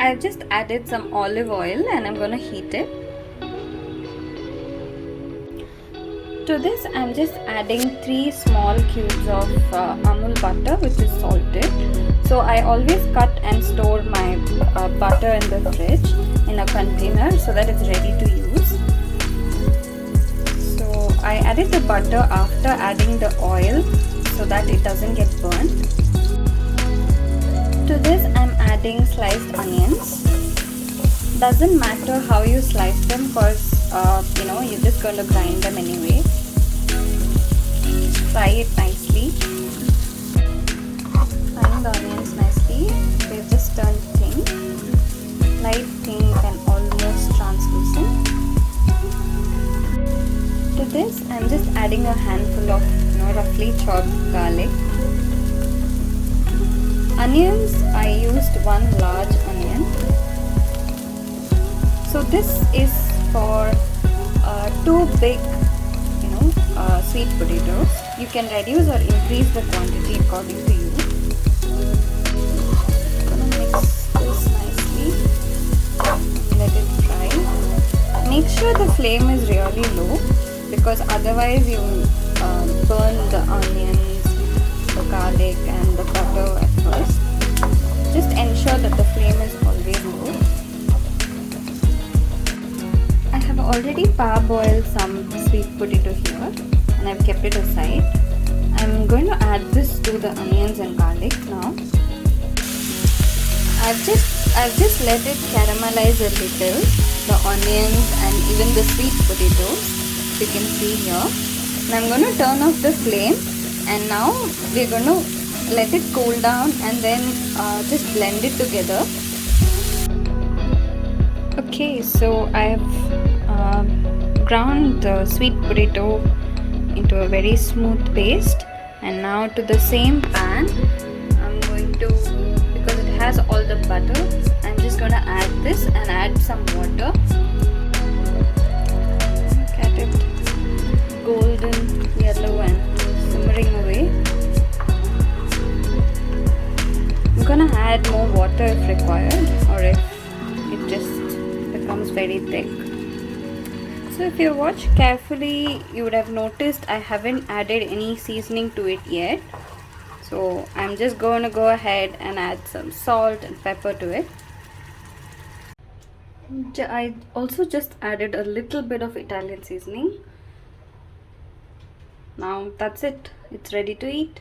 I've just added some olive oil and I'm gonna heat it. To this I'm just adding 3 small cubes of Amul butter, which is salted. So I always cut and store my butter in the fridge in a container so that it's ready to use. So I added the butter after adding the oil so that it doesn't get burnt. To this I'm adding sliced onions. Doesn't matter how you slice them, because you're just going to grind them anyway. Fry it nicely. Frying the onions nicely. They've just turned pink, light pink and almost translucent. To this I'm just adding a handful of roughly chopped garlic. Onions, I used 1 large onion. So this is for 2 big sweet potatoes. You can reduce or increase the quantity according to you. I'm gonna mix this nicely. Let it fry. Make sure the flame is really low, because otherwise you burn the onions, the garlic and the butter at first. Just ensure that the flame is always low. I have already parboiled some sweet potato here and I've kept it aside. I'm going to add this to the onions and garlic now. I've just let it caramelize a little, the onions and even the sweet potatoes, you can see here. And I'm going to turn off the flame, and now we're going to let it cool down and then just blend it together. Okay, so I've ground the sweet potato into a very smooth paste, and now to the same pan I'm going to, because it has all the butter, I'm just going to add this and add some water. Look at it, golden yellow and simmering away. I'm going to add more water if required, or if it just becomes very thick. So if you watch carefully, you would have noticed I haven't added any seasoning to it yet. So I'm just going to go ahead and add some salt and pepper to it. I also just added a little bit of Italian seasoning. Now that's it. It's ready to eat.